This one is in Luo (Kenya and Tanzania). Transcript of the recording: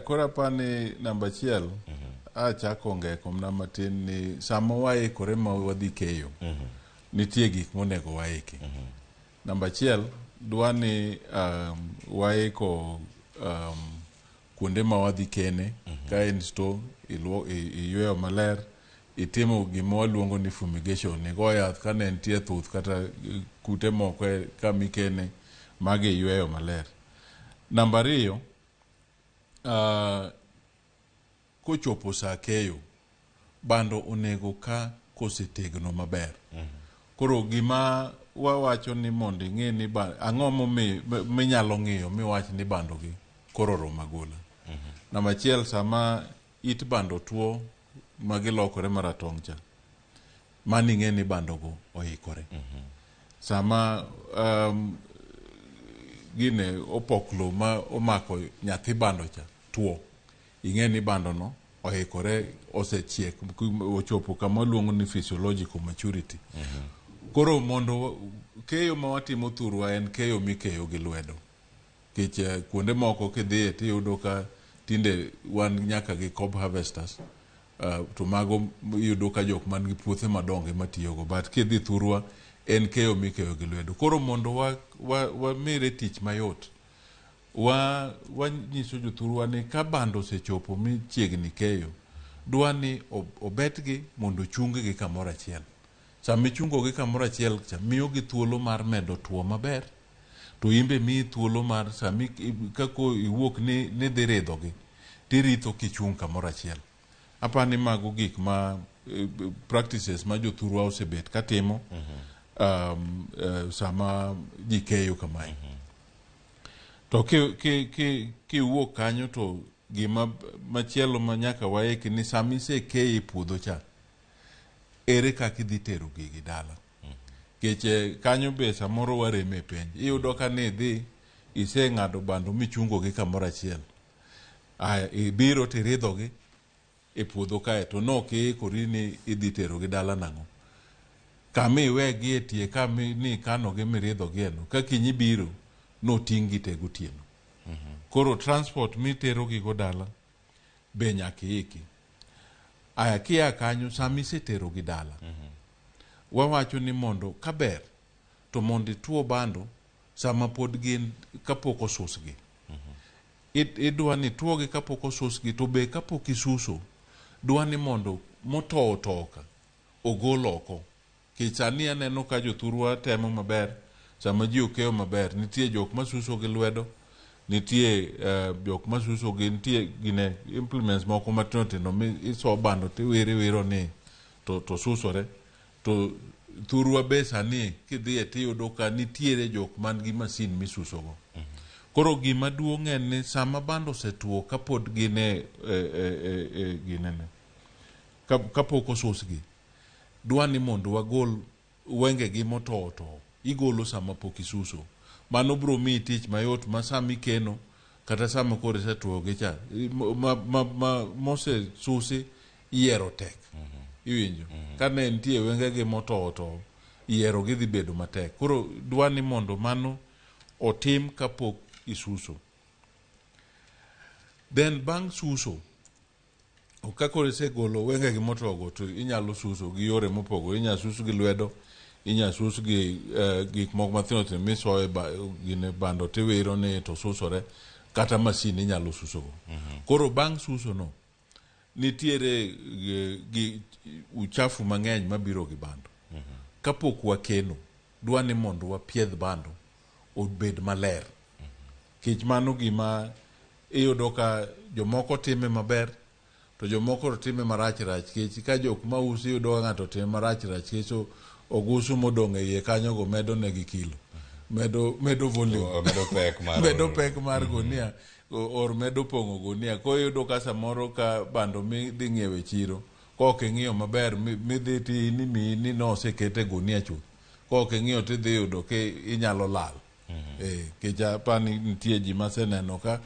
kora pani namba chiel achako ngeko mna matin ni samo waikore ma wadhi keyo nitie gik monego waiki. Namba chiel dwani waiko kuonde ma wadhi kene ka en sto iyweyo maler, itimo gima waluongo ni fumigation, igo yath ka ne nitie thuth kata kute moko kama ikene magi iyweyo maler. Namba ariyo, kochopo sa keyo bando onego ka kosetegno maber. Koro gima wawacho ni mondo ing'e ni ang'o minyalo ng'iyo miwach ni bando gi koro oromo agola. Namba achiel, sama it bando tuo magilokore maratong' cha, mani ing'e ni bando go oikore. Sama gine opoklo ma omako nyathi bando cha tuo, ing'e ni bando no oikore, osechiek, ochopo kama luongo ni physiological maturity. Koro mondo keyo ma watimo thurwa en keyo mikeyo gi lwedo. Kich kuonde moko kidhiye tiyudo ka tinde wan nyaka gi cob harvesters, to mago yudo ka jok man gi puothe madongo matiyogo, but kidhi thurwa en keyo mikeyo gi lwedo. Koro mondo wamire tich mayot, wanyiso jothurwa ni ka bando osechopo michiegni keyo, dwani obetgi mondo chunggi kamoro achiel. Sama ichungogi kamoro achiel cha miyo gi thuolo mar medo tuo maber, to imbe miyi thuolo mar sami kako iwuok ni dhi ridhogi tiritho kichung kamoro achiel. Apani mago gik ma practices ma jothurwa osebet katimo sama ji keyo kamae. To kiwuok kanyo to gima machielo ma nyaka waiki ni sami se keyo puodho cha, ere kaka idhi tero gigi dala. Keche kanyo be samoro wareme penj. Iyudo ka ni idhi iseng'ado bando michungogi kamoro achiel. Ibiro tiridhogi e puodho kae to nokiikori ni idhi terogi dala nang'o. Kama iwegi e tie kama ni kanogi miridhogi eno, ka kiny ibiro noting'gi te gotieno. Koro transport miterogi go dala be nyaka iiki. Kia kanyo sami iseterogi dala, wawacho ni mondo kaber to mondo ituo bando sama pod gin kapok osusgi. Idwa ni tuogi kapok osusgi, to be kapok isuso dwa ni mondo motowo toka ogol oko. Kichani aneno ka jothurwa temo maber sama ji okeyo maber. Nitie jok masuso gi lwedo, nitie jok masuso gi, nitie gine implements moko matino tino iso bando tiwiro ni to susore. To thurwa be sani kidhiye tiyudo ka nitiere jok man gi masin misusogo. Koro gima duong' en ni sama bando osetuo kapod gine ginene, kapok osusgi, dwa ni mondo wagol wengegi motowo towo, igolo sama pok isuso. Mano biro miyi tich mayot ma sama ikeno kata sama koro isetuogi cha, mose susi yiero tek. Iwinjo? Kane nitie wengegi motowo towo, yiero gi dhi bedo matek. Koro dwa ni mondo mano otim kapok isuso. Then bang' suso, kako isegolo wengegi motowogo, to inyalo suso gi yore mopogore. Inyalo sus gi lwedo, inyalo sus gi gik moko mathindo tino misoe gine bando tiwiro ni to susore, kata masin inyalo susogo. Koro bang' suso no, nitiere uchafu mang'eny mabiro gi bando. Kapok wakeno, dwa ni mondo wapiedh bando obed maler. Kich mano gima iyudo ka jomoko time maber, to jomoko time marach rach. Kich ka jok ma usi iyudo ka ng'ato time marach rach, kich ogusu modong' e iye kanyogo medo negi kilo, medo volume, medo pek mar gunia, or medo pong'o gunia. Ko iyudo ka samoro ka bando midhi ng'iewe chiro, kok ing'iyo maber, midhi ti ni nosekete gunia chuth, kok ing'iyo tidhi yudo ke inyalo lal. Kecha pani nitie ji maseneno ka